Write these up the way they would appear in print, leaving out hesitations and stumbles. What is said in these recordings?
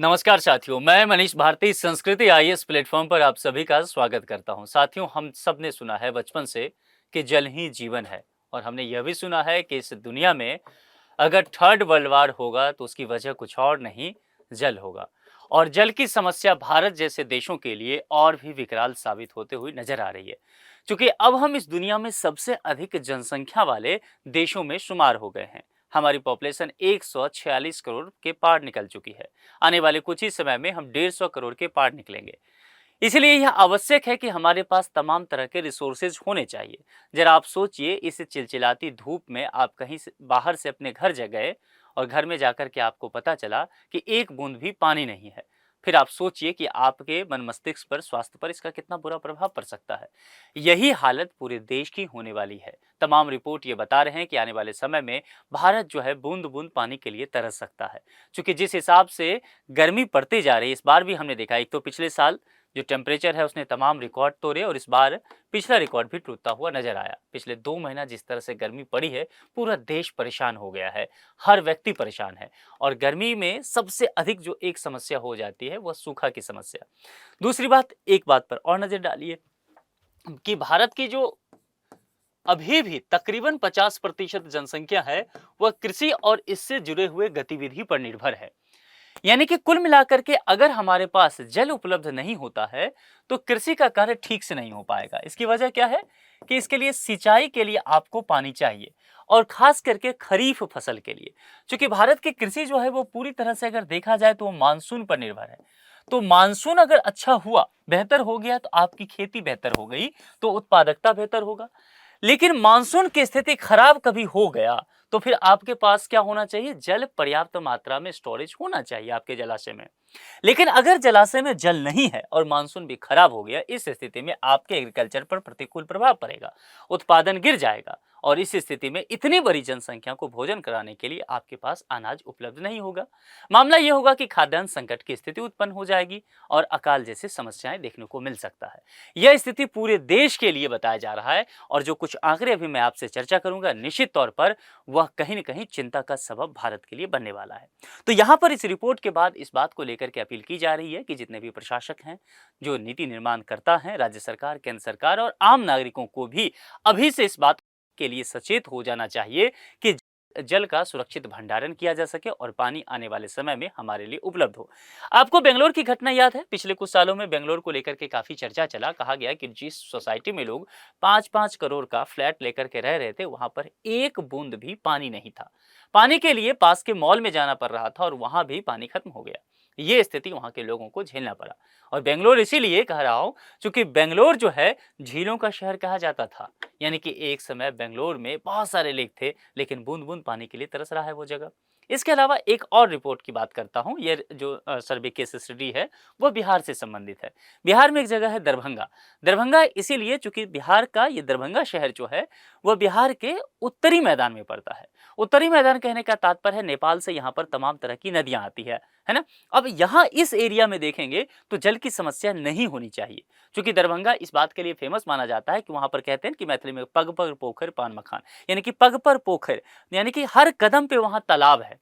नमस्कार साथियों, मैं मनीष भारती संस्कृति आईएएस प्लेटफॉर्म पर आप सभी का स्वागत करता हूं। साथियों, हम सब ने सुना है बचपन से कि जल ही जीवन है और हमने यह भी सुना है कि इस दुनिया में अगर थर्ड वर्ल्ड वार होगा तो उसकी वजह कुछ और नहीं, जल होगा। और जल की समस्या भारत जैसे देशों के लिए और भी विकराल साबित होते हुए नजर आ रही है, क्योंकि अब हम इस दुनिया में सबसे अधिक जनसंख्या वाले देशों में शुमार हो गए हैं। हमारी पॉपुलेशन 146 करोड़ के पार निकल चुकी है। आने वाले कुछ ही समय में हम 150 करोड़ के पार निकलेंगे। इसलिए यह आवश्यक है कि हमारे पास तमाम तरह के रिसोर्सेज होने चाहिए। जरा आप सोचिए, इस चिलचिलाती धूप में आप कहीं से बाहर से अपने घर जा गए और घर में जाकर के आपको पता चला कि एक बूंद भी पानी नहीं है। फिर आप सोचिए कि आपके मन मस्तिष्क पर, स्वास्थ्य पर इसका कितना बुरा प्रभाव पड़ सकता है। यही हालत पूरे देश की होने वाली है। तमाम रिपोर्ट ये बता रहे हैं कि आने वाले समय में भारत जो है बूंद बूंद पानी के लिए तरस सकता है। क्योंकि जिस हिसाब से गर्मी पड़ती जा रही है, इस बार भी हमने देखा, एक तो पिछले साल जो टेम्परेचर है उसने तमाम रिकॉर्ड तोड़े और इस बार पिछला रिकॉर्ड भी टूटता हुआ नजर आया। पिछले 2 महीना जिस तरह से गर्मी पड़ी है, पूरा देश परेशान हो गया है, हर व्यक्ति परेशान है। और गर्मी में सबसे अधिक जो एक समस्या हो जाती है वह सूखा की समस्या। दूसरी बात, एक बात पर और नजर डालिए कि भारत की जो अभी भी तकरीबन 50% जनसंख्या है, वह कृषि और इससे जुड़े हुए गतिविधि पर निर्भर है। यानी कि कुल मिलाकर के अगर हमारे पास जल उपलब्ध नहीं होता है तो कृषि का कार्य ठीक से नहीं हो पाएगा। इसकी वजह क्या है कि इसके लिए सिंचाई के लिए आपको पानी चाहिए, और खास करके खरीफ फसल के लिए। क्योंकि भारत की कृषि जो है वो पूरी तरह से अगर देखा जाए तो वो मानसून पर निर्भर है। तो मानसून अगर अच्छा हुआ, बेहतर हो गया, तो आपकी खेती बेहतर हो गई, तो उत्पादकता बेहतर होगा। लेकिन मानसून की स्थिति खराब कभी हो गया तो फिर आपके पास क्या होना चाहिए? जल पर्याप्त मात्रा में स्टोरेज होना चाहिए आपके जलाशय में। लेकिन अगर जलाशय में जल नहीं है और मानसून भी खराब हो गया, इस स्थिति में आपके एग्रीकल्चर पर प्रतिकूल प्रभाव पड़ेगा, उत्पादन गिर जाएगा, और इस स्थिति में इतनी बड़ी जनसंख्या को भोजन कराने के लिए आपके पास अनाज उपलब्ध नहीं होगा। मामला यह होगा कि खाद्यान्न संकट की स्थिति उत्पन्न हो जाएगी और अकाल जैसी समस्याएं देखने को मिल सकता है। यह स्थिति पूरे देश के लिए बताया जा रहा है, और जो कुछ आंकड़े अभी मैं आपसे चर्चा करूंगा, निश्चित तौर पर वह कहीं न कहीं चिंता का सबब भारत के लिए बनने वाला है। तो यहाँ पर इस रिपोर्ट के बाद इस बात को लेकर के अपील की जा रही है कि जितने भी प्रशासक हैं, जो नीति निर्माण करता है, राज्य सरकार, केंद्र सरकार और आम नागरिकों को भी अभी से इस बात के लिए सचेत हो जाना चाहिए कि जल का सुरक्षित भंडारण किया जा सके और पानी आने वाले समय में हमारे लिए उपलब्ध हो। आपको बेंगलोर की घटना याद है? पिछले कुछ सालों में बेंगलोर को लेकर के काफी चर्चा चला। कहा गया कि जिस सोसाइटी में लोग 5-5 करोड़ का फ्लैट लेकर के रह रहे थे, वहां पर एक बूंद भी पानी नहीं था। पानी के लिए पास के मॉल में जाना पड़ रहा था और वहां भी पानी खत्म हो गया। ये स्थिति वहां के लोगों को झेलना पड़ा। और बेंगलोर इसीलिए कह रहा हूं क्योंकि बेंगलोर जो है झीलों का शहर कहा जाता था। यानी कि एक समय बेंगलोर में बहुत सारे लेक थे, लेकिन बूंद बूंद पानी के लिए तरस रहा है वो जगह। इसके अलावा एक और रिपोर्ट की बात करता हूं। ये जो सर्वे केस स्टडी है वो बिहार से संबंधित है। बिहार में एक जगह है दरभंगा। दरभंगा इसीलिए चूंकि बिहार का ये दरभंगा शहर जो है वह बिहार के उत्तरी मैदान में पड़ता है। उत्तरी मैदान कहने का तात्पर्य है नेपाल से यहाँ पर तमाम तरह की नदियां आती है ना। अब यहाँ इस एरिया में देखेंगे तो जल की समस्या नहीं होनी चाहिए, क्योंकि दरभंगा इस बात के लिए फेमस माना जाता है कि वहां पर कहते हैं कि मैथिली में पग पर पोखर पान मखान, यानी कि पग पर पोखर, यानी कि हर कदम पे वहां तालाब है।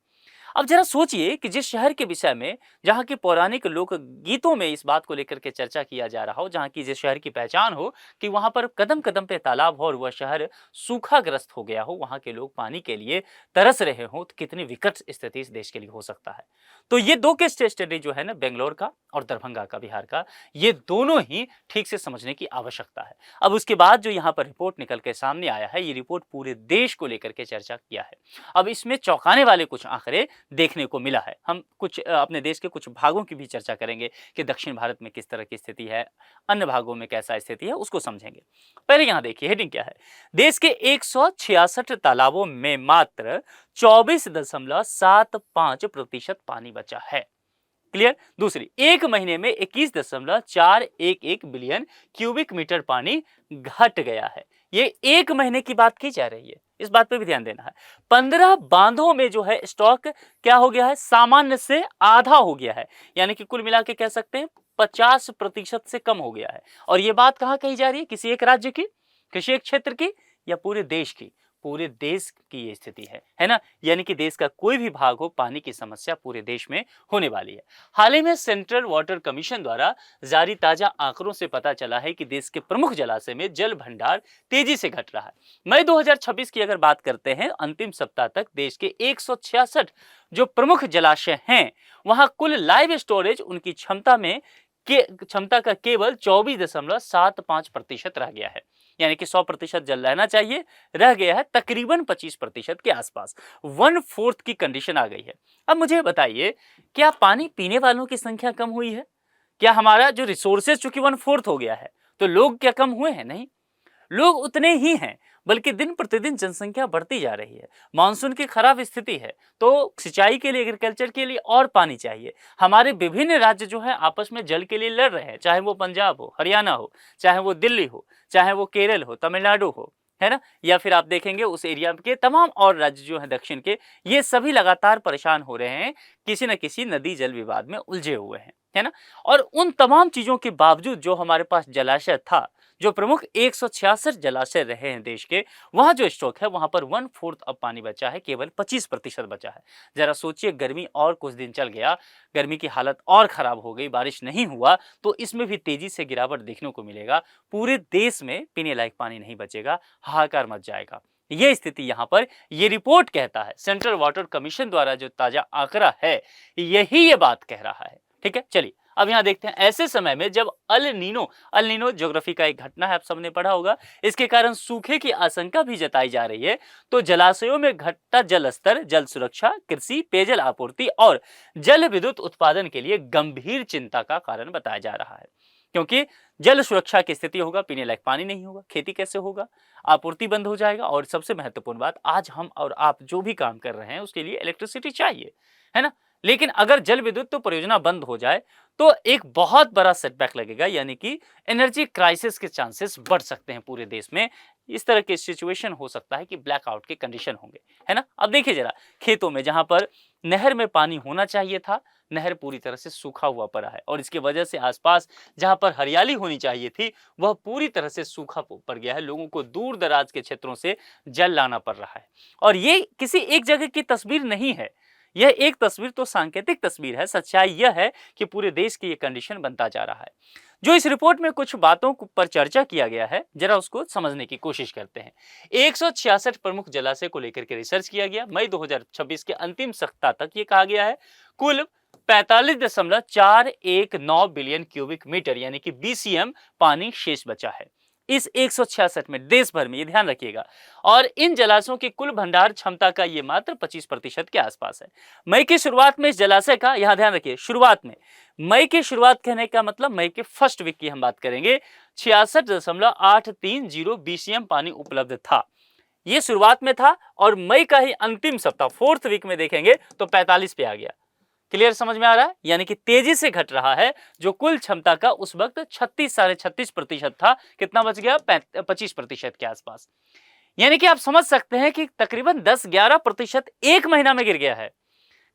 अब जरा सोचिए कि जिस शहर के विषय में, जहाँ की पौराणिक लोक गीतों में इस बात को लेकर के चर्चा किया जा रहा हो, जहाँ की जिस शहर की पहचान हो कि वहां पर कदम कदम पे तालाब हो और वह शहर सूखाग्रस्त हो गया हो, वहां के लोग पानी के लिए तरस रहे हो, तो कितनी विकट स्थिति इस देश के लिए हो सकता है। तो ये दो केस स्टडी जो है ना, बेंगलोर का और दरभंगा का, बिहार का, ये दोनों ही ठीक से समझने की आवश्यकता है। अब उसके बाद जो यहाँ पर रिपोर्ट निकल के सामने आया है, ये रिपोर्ट पूरे देश को लेकर के चर्चा किया है। अब इसमें चौंकाने वाले कुछ आंकड़े देखने को मिला है। हम कुछ अपने देश के कुछ भागों की भी चर्चा करेंगे कि दक्षिण भारत में किस तरह की स्थिति है, अन्य भागों में कैसा स्थिति है, उसको समझेंगे। पहले यहाँ देखिए हेडिंग क्या है। देश के 166 तालाबों में मात्र 24.75% पानी बचा है। क्लियर। दूसरी, एक महीने में 21.411 बिलियन क्यूबिक मीटर पानी घट गया है। ये एक महीने की बात की जा रही है, इस बात पे भी ध्यान देना है। 15 बांधों में जो है स्टॉक क्या हो गया है? सामान्य से आधा हो गया है, यानी कि कुल मिला के कह सकते हैं 50% से कम हो गया है। और ये बात कहां कही जा रही है? किसी एक राज्य की, किसी एक क्षेत्र की, या पूरे देश की? पूरे देश की ये स्थिति है ना। यानी कि देश का कोई भी भाग हो, पानी की समस्या पूरे देश में होने वाली है। हाल ही में सेंट्रल वाटर कमीशन द्वारा जारी ताजा आंकड़ों से पता चला है कि देश के प्रमुख जलाशय में जल भंडार तेजी से घट रहा है। मई 2026 की अगर बात करते हैं, अंतिम सप्ताह तक देश के 166 जो प्रमुख जलाशय हैं, वहां कुल लाइव स्टोरेज उनकी क्षमता का केवल 24.75% रह गया है। यानी कि 100% जल रहना चाहिए, रह गया है तकरीबन 25% के आसपास। 1/4 की कंडीशन आ गई है। अब मुझे बताइए, क्या पानी पीने वालों की संख्या कम हुई है? क्या हमारा जो रिसोर्सेज चूंकि 1/4 हो गया है, तो लोग क्या कम हुए हैं? नहीं, लोग उतने ही हैं, बल्कि दिन प्रतिदिन जनसंख्या बढ़ती जा रही है। मानसून की खराब स्थिति है, तो सिंचाई के लिए, एग्रीकल्चर के लिए और पानी चाहिए। हमारे विभिन्न राज्य जो है आपस में जल के लिए लड़ रहे हैं, चाहे वो पंजाब हो, हरियाणा हो, चाहे वो दिल्ली हो, चाहे वो केरल हो, तमिलनाडु हो, है ना, या फिर आप देखेंगे उस एरिया के तमाम और राज्य जो है दक्षिण के, ये सभी लगातार परेशान हो रहे हैं, किसी न किसी नदी जल विवाद में उलझे हुए हैं, है ना। और उन तमाम चीजों के बावजूद जो हमारे पास जलाशय था, जो प्रमुख 166 जलाशय रहे हैं देश के, वहां जो स्टॉक है वहां पर 1/4 अब पानी बचा है, केवल 25% बचा है। जरा सोचिए, गर्मी और कुछ दिन चल गया, गर्मी की हालत और खराब हो गई, बारिश नहीं हुआ, तो इसमें भी तेजी से गिरावट देखने को मिलेगा। पूरे देश में पीने लायक पानी नहीं बचेगा, हाहाकार मच जाएगा। ये स्थिति यहाँ पर, ये रिपोर्ट कहता है, सेंट्रल वाटर कमीशन द्वारा जो ताजा आंकड़ा है, यही ये बात कह रहा है। ठीक है, चलिए अब यहां देखते हैं, ऐसे समय में जब अल नीनो ज्योग्राफी का एक घटना है, आप सबने पढ़ा होगा, इसके कारण सूखे की आशंका भी जताई जा रही है, तो जलाशयों में घटता जल स्तर जल सुरक्षा, कृषि, पेयजल आपूर्ति और जल विद्युत उत्पादन के लिए गंभीर चिंता का कारण बताया जा रहा है। क्योंकि जल सुरक्षा की स्थिति होगा, पीने लायक पानी नहीं होगा, खेती कैसे होगा, आपूर्ति बंद हो जाएगा, और सबसे महत्वपूर्ण बात, आज हम और आप जो भी काम कर रहे हैं उसके लिए इलेक्ट्रिसिटी चाहिए, है ना। लेकिन अगर जल विद्युत तो परियोजना बंद हो जाए तो एक बहुत बड़ा सेटबैक लगेगा, यानी कि एनर्जी क्राइसिस के चांसेस बढ़ सकते हैं पूरे देश में। इस तरह के सिचुएशन हो सकता है कि ब्लैकआउट के कंडीशन होंगे, है ना। अब देखिए जरा, खेतों में जहां पर नहर में पानी होना चाहिए था, नहर पूरी तरह से सूखा हुआ पड़ा है, और इसकी वजह से आसपास जहां पर हरियाली होनी चाहिए थी, वह पूरी तरह से सूखा पड़ गया है। लोगों को दूर दराज के क्षेत्रों से जल लाना पड़ रहा है, और ये किसी एक जगह की तस्वीर नहीं है, यह एक तस्वीर तो सांकेतिक तस्वीर है। सच्चाई यह है कि पूरे देश की यह कंडीशन बनता जा रहा है। जो इस रिपोर्ट में कुछ बातों पर चर्चा किया गया है, जरा उसको समझने की कोशिश करते हैं। 166 प्रमुख जलाशय को लेकर के रिसर्च किया गया। मई 2026 के अंतिम सप्ताह तक ये कहा गया है कुल 45.419 बिलियन क्यूबिक मीटर यानी कि BCM पानी शेष बचा है इस 166 में, देश भर में, ये ध्यान रखिएगा। और इन जलाशयों की कुल भंडार क्षमता का ये मात्र 25% के आसपास है। मई की शुरुआत में इस जलाशय का, यहां ध्यान रखिए, शुरुआत में, मई की शुरुआत कहने का मतलब मई के फर्स्ट वीक की हम बात करेंगे, 66.830 BCM पानी उपलब्ध था। ये शुरुआत में था, और मई का ही अंतिम सप्ताह, 4th वीक में देखेंगे तो 45 पे आ गया। क्लियर समझ में आ रहा है? यानी कि तेजी से घट रहा है। जो कुल क्षमता का उस वक्त 36-36.5% था, कितना बच गया? 25% के आसपास। यानी कि आप समझ सकते हैं कि तकरीबन 10-11% एक महीना में गिर गया है।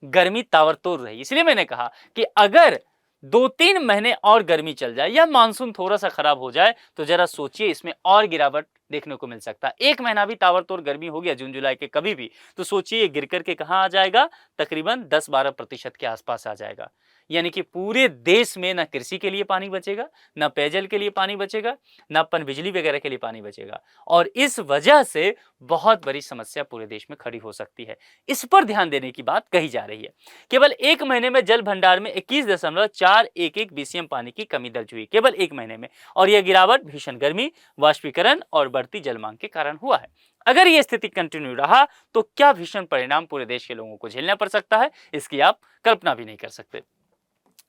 गर्मी ताबड़तोड़ रही, इसलिए मैंने कहा कि अगर 2-3 महीने और गर्मी चल जाए या मानसून थोड़ा सा खराब हो जाए, तो जरा सोचिए इसमें और गिरावट देखने को मिल सकता है। एक महीना भी ताबड़तोड़ गर्मी हो गया जून जुलाई के कभी भी, तो सोचिए गिर करके कहां आ जाएगा? तकरीबन 10-12% के आसपास आ जाएगा। यानी कि पूरे देश में ना कृषि के लिए पानी बचेगा, ना पेयजल के लिए पानी बचेगा, ना पन बिजली वगैरह के लिए पानी बचेगा, और इस वजह से बहुत बड़ी समस्या पूरे देश में खड़ी हो सकती है। इस पर ध्यान देने की बात कही जा रही है। केवल एक महीने में जल भंडार में 21.411 BCM पानी की कमी दर्ज हुई, केवल एक महीने में, और यह गिरावट भीषण गर्मी, वाष्पीकरण और बढ़ती जल मांग के कारण हुआ है। अगर यह स्थिति कंटिन्यू रहा तो क्या भीषण परिणाम पूरे देश के लोगों को झेलना पड़ सकता है, इसकी आप कल्पना भी नहीं कर सकते।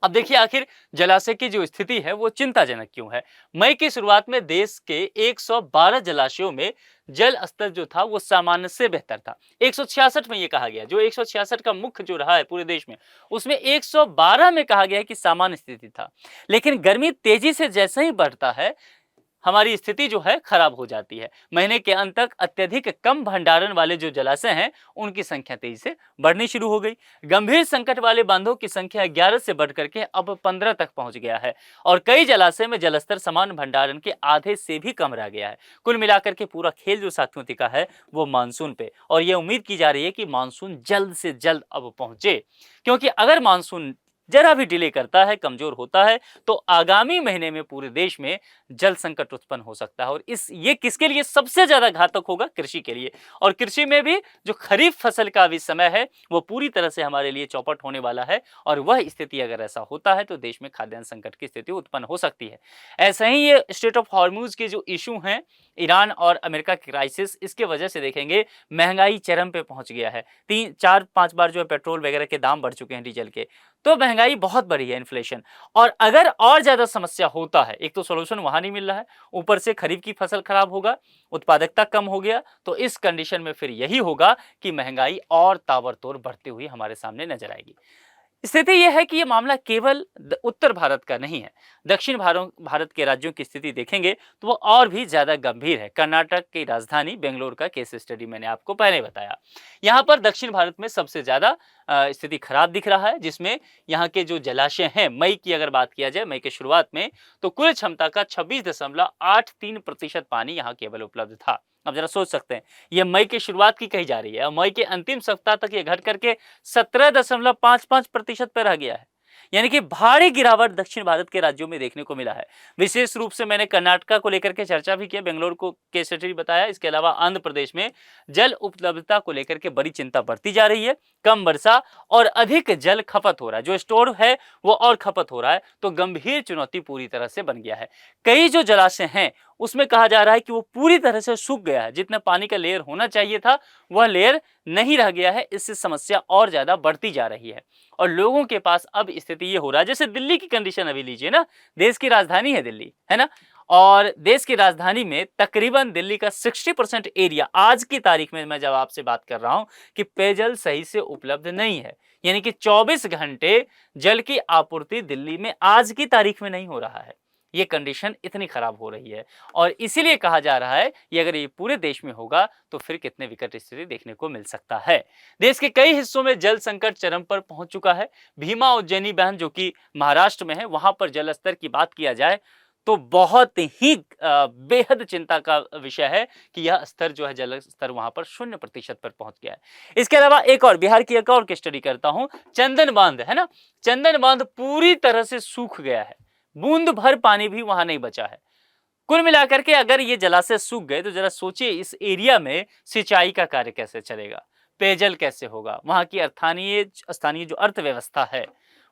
अब देखिए, आखिर जलाशय की जो स्थिति है वो चिंताजनक क्यों है? मई की शुरुआत में देश के 112 जलाशयों में जल स्तर जो था वो सामान्य से बेहतर था। 166 में ये कहा गया, जो 166 का मुख्य जो रहा है पूरे देश में, उसमें 112 में कहा गया है कि सामान्य स्थिति था। लेकिन गर्मी तेजी से जैसे ही बढ़ता है, हमारी स्थिति जो है खराब हो जाती है। महीने के अंत तक अत्यधिक कम भंडारण वाले जो जलाशय हैं उनकी संख्या तेजी से बढ़नी शुरू हो गई। गंभीर संकट वाले बांधों की संख्या 11 से बढ़कर के अब 15 तक पहुंच गया है और कई जलाशय में जलस्तर सामान्य भंडारण के आधे से भी कम रह गया है। कुल मिलाकर के पूरा खेल जो साथियों टिका है वो मानसून पे, और ये उम्मीद की जा रही है कि मानसून जल्द से जल्द अब पहुंचे, क्योंकि अगर मानसून जरा भी डिले करता है, कमजोर होता है, तो आगामी महीने में पूरे देश में जल संकट उत्पन्न हो सकता है। और ये किसके लिए सबसे ज्यादा घातक होगा? कृषि के लिए। और कृषि में भी जो खरीफ फसल का भी समय है वो पूरी तरह से हमारे लिए चौपट होने वाला है, और वह स्थिति अगर ऐसा होता है तो देश में खाद्यान्न संकट की स्थिति उत्पन्न हो सकती है। ऐसा ही ये स्ट्रेट ऑफ हॉर्मूज के जो इशू हैं, ईरान और अमेरिका की क्राइसिस, इसके वजह से देखेंगे महंगाई चरम पे पहुंच गया है। 3 4 5 बार जो है पेट्रोल वगैरह के दाम बढ़ चुके हैं, डीजल के, तो महंगाई बहुत बढ़ी है, इन्फ्लेशन। और अगर और ज्यादा समस्या होता है, एक तो सोल्यूशन वहां नहीं मिल रहा है, ऊपर से खरीफ की फसल खराब होगा, उत्पादकता कम हो गया, तो इस कंडीशन में फिर यही होगा कि महंगाई और ताबड़तोड़ बढ़ती हुई हमारे सामने नजर आएगी। स्थिति यह है कि यह मामला केवल उत्तर भारत का नहीं है। दक्षिण भारत के राज्यों की स्थिति देखेंगे तो वो और भी ज्यादा गंभीर है। कर्नाटक की राजधानी बेंगलोर का केस स्टडी मैंने आपको पहले बताया। यहाँ पर दक्षिण भारत में सबसे ज्यादा स्थिति खराब दिख रहा है, जिसमें यहाँ के जो जलाशय हैं, मई की अगर बात किया जाए, मई के शुरुआत में, तो कुल क्षमता का 26.83% पानी यहाँ केवल उपलब्ध था। अब जरा सोच सकते हैं, ये मई की शुरुआत की कही जा रही है और मई के अंतिम सप्ताह तक ये घट करके 17.55% पर रह गया है। यानी कि भारी गिरावट दक्षिण भारत के राज्यों में देखने को मिला है। विशेष रूप से मैंने कर्नाटका को लेकर के चर्चा भी किया, बेंगलोर को केस स्टडी बताया। इसके अलावा आंध्र प्रदेश में जल उपलब्धता को लेकर के बड़ी चिंता बढ़ती जा रही है। कम वर्षा और अधिक जल खपत हो रहा है, जो स्टोर है वो और खपत हो रहा है, तो गंभीर चुनौती पूरी तरह से बन गया है। कई जो जलाशय हैं उसमें कहा जा रहा है कि वो पूरी तरह से सूख गया है, जितना पानी का लेयर होना चाहिए था वह लेयर नहीं रह गया है। इससे समस्या और ज्यादा बढ़ती जा रही है और लोगों के पास अब स्थिति ये हो रहा है, जैसे दिल्ली की कंडीशन अभी लीजिए ना, देश की राजधानी है दिल्ली, है ना, और देश की राजधानी में तकरीबन दिल्ली का 60% एरिया आज की तारीख में, मैं जब आपसे बात कर रहा हूं, कि पेयजल सही से उपलब्ध नहीं है। यानी कि 24 घंटे जल की आपूर्ति दिल्ली में आज की तारीख में नहीं हो रहा है। ये कंडीशन इतनी खराब हो रही है और इसीलिए कहा जा रहा है कि अगर ये पूरे देश में होगा तो फिर कितने विकट स्थिति देखने को मिल सकता है। देश के कई हिस्सों में जल संकट चरम पर पहुंच चुका है। भीमा उज्जैनी बांध जो कि महाराष्ट्र में है, वहां पर जल स्तर की बात किया जाए तो बहुत ही बेहद चिंता का विषय है कि यह स्तर जो है, जल स्तर वहां पर 0% पर पहुंच गया है। इसके अलावा एक और बिहार की एक और केस स्टडी करता हूं, चंदन बांध है ना, चंदन बांध पूरी तरह से सूख गया है, बूंद भर पानी भी वहां नहीं बचा है। कुल मिलाकर के अगर ये जलाशय सूख गए तो जरा सोचिए इस एरिया में सिंचाई का कार्य कैसे चलेगा, पेयजल कैसे होगा, वहां की स्थानीय जो अर्थव्यवस्था है,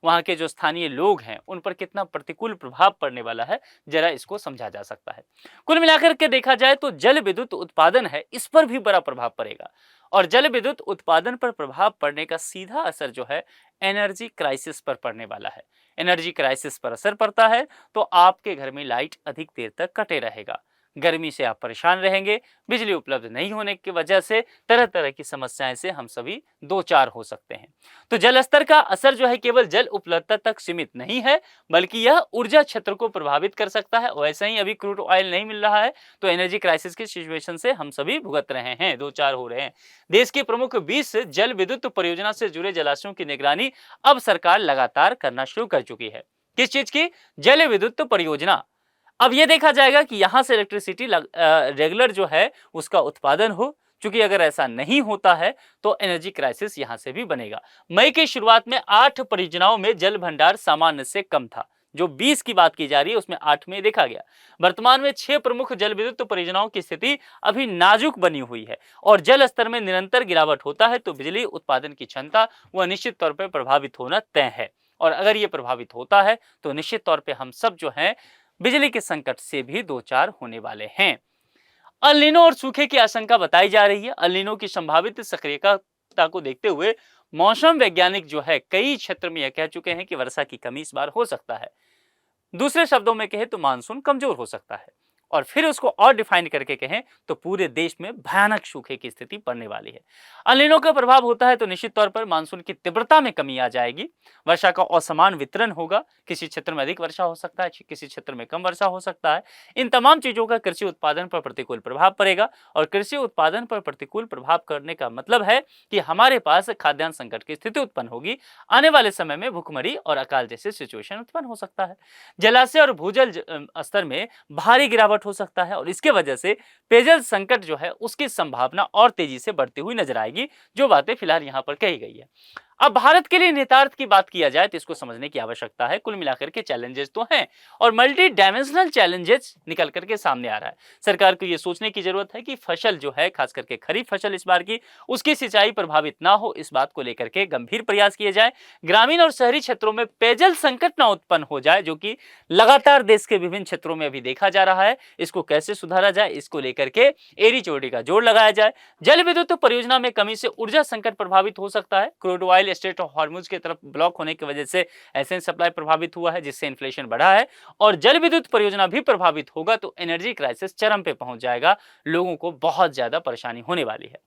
वहां के जो स्थानीय लोग हैं, उन पर कितना प्रतिकूल प्रभाव पड़ने वाला है, जरा इसको समझा जा सकता है। कुल मिलाकर के देखा जाए तो जल विद्युत उत्पादन है, इस पर भी बड़ा प्रभाव पड़ेगा और जल विद्युत उत्पादन पर प्रभाव पड़ने का सीधा असर जो है एनर्जी क्राइसिस पर पड़ने वाला है। एनर्जी क्राइसिस पर असर पड़ता है तो आपके घर में लाइट अधिक देर तक कटे रहेगा, गर्मी से आप परेशान रहेंगे, बिजली उपलब्ध नहीं होने की वजह से तरह तरह की समस्याएं से हम सभी दो चार हो सकते हैं। तो जल स्तर का असर जो है केवल जल उपलब्धता तक सीमित नहीं है, बल्कि यह ऊर्जा क्षेत्र को प्रभावित कर सकता है। वैसे ही अभी क्रूड ऑयल नहीं मिल रहा है तो एनर्जी क्राइसिस की सिचुएशन से हम सभी भुगत रहे हैं, दो चार हो रहे हैं। देश की प्रमुख 20 जल विद्युत परियोजना से जुड़े जलाशयों की निगरानी अब सरकार लगातार करना शुरू कर चुकी है। किस चीज की? जल विद्युत परियोजना। अब यह देखा जाएगा कि यहां से इलेक्ट्रिसिटी रेगुलर जो है उसका उत्पादन हो, क्योंकि अगर ऐसा नहीं होता है तो एनर्जी क्राइसिस यहां से भी बनेगा। मई की शुरुआत में 8 परियोजनाओं में जल भंडार सामान्य से कम था, जो 20 की बात की जा रही है उसमें 8 में देखा गया। वर्तमान में 6 प्रमुख जल विद्युत परियोजनाओं की स्थिति अभी नाजुक बनी हुई है और जल स्तर में निरंतर गिरावट होता है तो बिजली उत्पादन की क्षमता वह निश्चित तौर पर प्रभावित होना तय है। और अगर ये प्रभावित होता है तो निश्चित तौर पर हम सब जो है बिजली के संकट से भी दो चार होने वाले हैं। अल नीनो और सूखे की आशंका बताई जा रही है। अल नीनो की संभावित सक्रियता को देखते हुए मौसम वैज्ञानिक जो है कई क्षेत्र में यह कह चुके हैं कि वर्षा की कमी इस बार हो सकता है। दूसरे शब्दों में कहे तो मानसून कमजोर हो सकता है और फिर उसको और डिफाइन करके कहें तो पूरे देश में भयानक सूखे की स्थिति पड़ने वाली है। अल का प्रभाव होता है तो निश्चित तौर पर मानसून की तीव्रता में कमी आ जाएगी, वर्षा का असमान वितरण होगा, किसी क्षेत्र में अधिक वर्षा हो सकता है, किसी क्षेत्र में कम वर्षा हो सकता है। इन तमाम चीजों का कृषि उत्पादन पर प्रतिकूल प्रभाव पड़ेगा और कृषि उत्पादन पर प्रतिकूल प्रभाव करने का मतलब है कि हमारे पास खाद्यान्न संकट की स्थिति उत्पन्न होगी। आने वाले समय में भूखमरी और अकाल जैसे सिचुएशन उत्पन्न हो सकता है। जलाशय और भूजल स्तर में भारी गिरावट हो सकता है और इसके वजह से पेयजल संकट जो है उसकी संभावना और तेजी से बढ़ती हुई नजर आएगी, जो बातें फिलहाल यहाँ पर कही गई है। अब भारत के लिए निहितार्थ की बात किया जाए तो इसको समझने की आवश्यकता है। कुल मिलाकर के चैलेंजेस तो हैं और मल्टी डायमेंशनल चैलेंजेस निकल करके सामने आ रहा है। सरकार को यह सोचने की जरूरत है कि फसल जो है, खास करके खरीफ फसल इस बार की, उसकी सिंचाई प्रभावित ना हो, इस बात को लेकर के गंभीर प्रयास किए जाए। ग्रामीण और शहरी क्षेत्रों में पेयजल संकट ना उत्पन्न हो जाए, जो कि लगातार देश के विभिन्न क्षेत्रों में अभी देखा जा रहा है। इसको कैसे सुधारा जाए, इसको लेकर के एड़ी चोटी का जोड़ लगाया जाए। जल विद्युत परियोजना में कमी से ऊर्जा संकट प्रभावित हो सकता है। Crude oil straight of Hormuz की तरफ ब्लॉक होने की वजह से एसएन सप्लाई प्रभावित हुआ है, जिससे इन्फ्लेशन बढ़ा है और जल विद्युत परियोजना भी प्रभावित होगा तो एनर्जी क्राइसिस चरम पे पहुंच जाएगा। लोगों को बहुत ज्यादा परेशानी होने वाली है।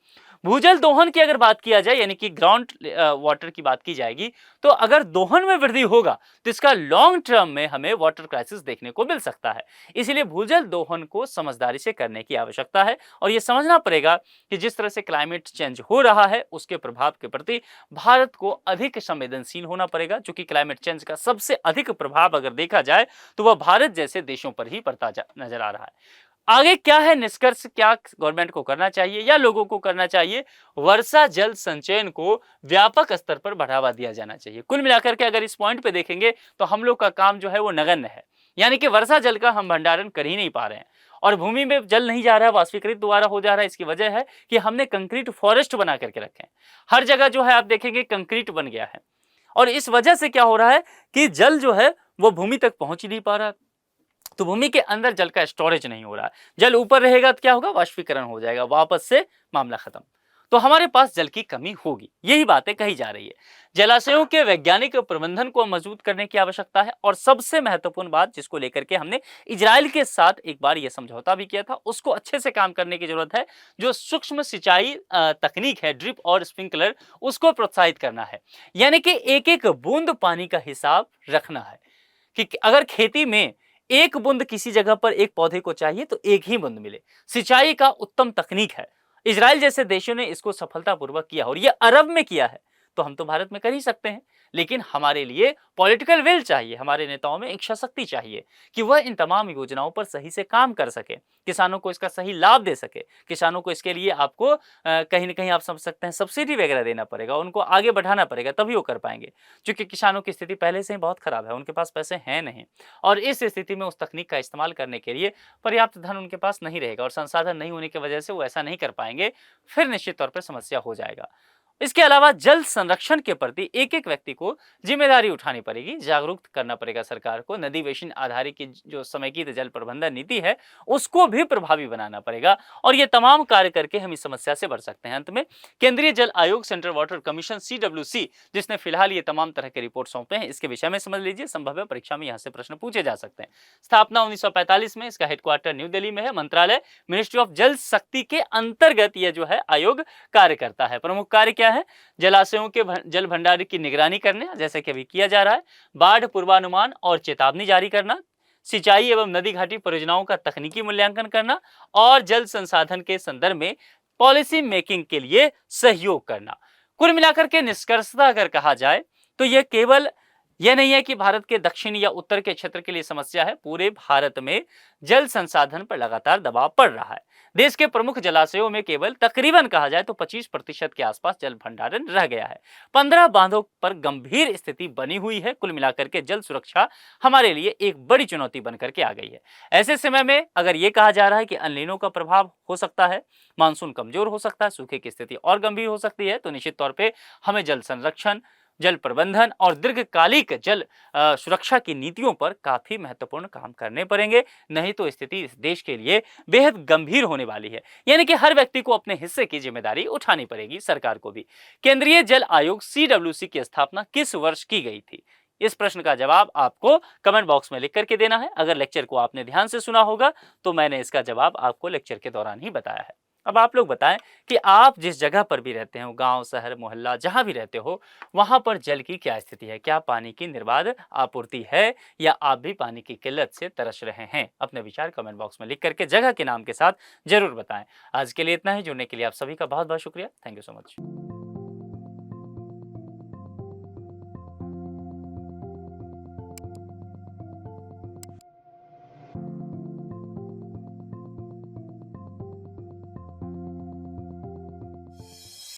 भूजल दोहन की अगर बात किया जाए, यानी कि ग्राउंड वाटर की बात की जाएगी, तो अगर दोहन में वृद्धि होगा तो इसका लॉन्ग टर्म में हमें वाटर क्राइसिस देखने को मिल सकता है। इसलिए भूजल दोहन को समझदारी से करने की आवश्यकता है और यह समझना पड़ेगा कि जिस तरह से क्लाइमेट चेंज हो रहा है उसके प्रभाव के प्रति भारत को अधिक संवेदनशील होना पड़ेगा। चूंकि क्लाइमेट चेंज का सबसे अधिक प्रभाव अगर देखा जाए तो वह भारत जैसे देशों पर ही पड़ता नजर आ रहा है। आगे क्या है निष्कर्ष, क्या गवर्नमेंट को करना चाहिए या लोगों को करना चाहिए? वर्षा जल संचयन को व्यापक स्तर पर बढ़ावा दिया जाना चाहिए। कुल मिलाकर के अगर इस पॉइंट पे देखेंगे तो हम लोग का काम जो है वो नगण्य है, यानी कि वर्षा जल का हम भंडारण कर ही नहीं पा रहे हैं और भूमि में जल नहीं जा रहा है, वाष्पीकृत दोबारा हो जा रहा है। इसकी वजह है कि हमने कंक्रीट फॉरेस्ट बना करके रखे हैं। हर जगह जो है आप देखेंगे कंक्रीट बन गया है और इस वजह से क्या हो रहा है कि जल जो है वो भूमि तक पहुंच ही नहीं पा रहा, तो भूमि के अंदर जल का स्टोरेज नहीं हो रहा है। जल ऊपर रहेगा तो क्या होगा, वाष्पीकरण हो जाएगा, वापस से मामला खत्म। तो हमारे पास जल की कमी होगी, यही बातें कही जा रही है। जलाशयों के वैज्ञानिक प्रबंधन को मजबूत करने की आवश्यकता है और सबसे महत्वपूर्ण बात जिसको लेकर के हमने इजराइल के साथ एक बार यह समझौता भी किया था, उसको अच्छे से काम करने की जरूरत है। जो सूक्ष्म सिंचाई तकनीक है, ड्रिप और स्प्रिंकलर, उसको प्रोत्साहित करना है, यानी कि एक एक बूंद पानी का हिसाब रखना है कि अगर खेती में एक बूंद किसी जगह पर एक पौधे को चाहिए तो एक ही बूंद मिले। सिंचाई का उत्तम तकनीक है। इजराइल जैसे देशों ने इसको सफलतापूर्वक किया और यह अरब में किया है, तो हम तो भारत में कर ही सकते हैं। लेकिन हमारे लिए पॉलिटिकल विल चाहिए, हमारे नेताओं में इच्छा शक्ति चाहिए कि वह इन तमाम योजनाओं पर सही से काम कर सके, किसानों को इसका सही लाभ दे सके। किसानों को इसके लिए आपको कहीं ना कहीं आप समझ सकते हैं सब्सिडी वगैरह देना पड़ेगा, उनको आगे बढ़ाना पड़ेगा, तभी वो कर पाएंगे। क्योंकि किसानों की स्थिति पहले से ही बहुत खराब है, उनके पास पैसे हैं नहीं और इस स्थिति में उस तकनीक का इस्तेमाल करने के लिए पर्याप्त धन उनके पास नहीं रहेगा और संसाधन नहीं होने की वजह से वो ऐसा नहीं कर पाएंगे, फिर निश्चित तौर पर समस्या हो जाएगा। इसके अलावा जल संरक्षण के प्रति एक एक व्यक्ति को जिम्मेदारी उठानी पड़ेगी, जागरूक करना पड़ेगा सरकार को। नदी बेसिन आधारित की जो समेकित जल प्रबंधन नीति है उसको भी प्रभावी बनाना पड़ेगा और ये तमाम कार्य करके हम इस समस्या से बच सकते हैं। अंत में केंद्रीय जल आयोग, सेंट्रल वाटर कमीशन CWC, जिसने फिलहाल ये तमाम तरह के रिपोर्ट सौंपे हैं, इसके विषय में समझ लीजिए। संभव है परीक्षा में यहाँ से प्रश्न पूछे जा सकते हैं। स्थापना 1945 में, इसका हेडक्वार्टर न्यू दिल्ली में है। मंत्रालय मिनिस्ट्री ऑफ जल शक्ति के अंतर्गत यह जो है आयोग कार्य करता है। प्रमुख कार्य क्या है? जलाशयों के जल भंडार की निगरानी करने, जैसे कि अभी किया जा रहा है, बाढ़ पूर्वानुमान और चेतावनी जारी करना, सिंचाई एवं नदी घाटी परियोजनाओं का तकनीकी मूल्यांकन करना और जल संसाधन के संदर्भ में पॉलिसी मेकिंग के लिए सहयोग करना। कुल मिलाकर के निष्कर्षता अगर कहा जाए तो यह केवल यह नहीं है कि भारत के दक्षिण या उत्तर के क्षेत्र के लिए समस्या है, पूरे भारत में जल संसाधन पर लगातार दबाव पड़ रहा है। देश के प्रमुख जलाशयों में केवल तकरीबन कहा जाए तो 25% के आसपास जल भंडारण रह गया है। 15 बांधों पर गंभीर स्थिति बनी हुई है। कुल मिलाकर के जल सुरक्षा हमारे लिए एक बड़ी चुनौती बनकर के आ गई है। ऐसे समय में अगर ये कहा जा रहा है कि अल नीनो का प्रभाव हो सकता है, मानसून कमजोर हो सकता है, सूखे की स्थिति और गंभीर हो सकती है, तो निश्चित तौर पर हमें जल संरक्षण, जल प्रबंधन और दीर्घकालिक जल सुरक्षा की नीतियों पर काफी महत्वपूर्ण काम करने पड़ेंगे, नहीं तो स्थिति इस देश के लिए बेहद गंभीर होने वाली है। यानी कि हर व्यक्ति को अपने हिस्से की जिम्मेदारी उठानी पड़ेगी, सरकार को भी। केंद्रीय जल आयोग CWC की स्थापना किस वर्ष की गई थी? इस प्रश्न का जवाब आपको कमेंट बॉक्स में लिख करके देना है। अगर लेक्चर को आपने ध्यान से सुना होगा तो मैंने इसका जवाब आपको लेक्चर के दौरान ही बताया है। अब आप लोग बताएं कि आप जिस जगह पर भी रहते हो, गांव, शहर, मोहल्ला, जहां भी रहते हो, वहां पर जल की क्या स्थिति है? क्या पानी की निर्बाध आपूर्ति है या आप भी पानी की किल्लत से तरस रहे हैं? अपने विचार कमेंट बॉक्स में लिख करके जगह के नाम के साथ जरूर बताएं। आज के लिए इतना ही। जुड़ने के लिए आप सभी का बहुत बहुत शुक्रिया। Thank you so much.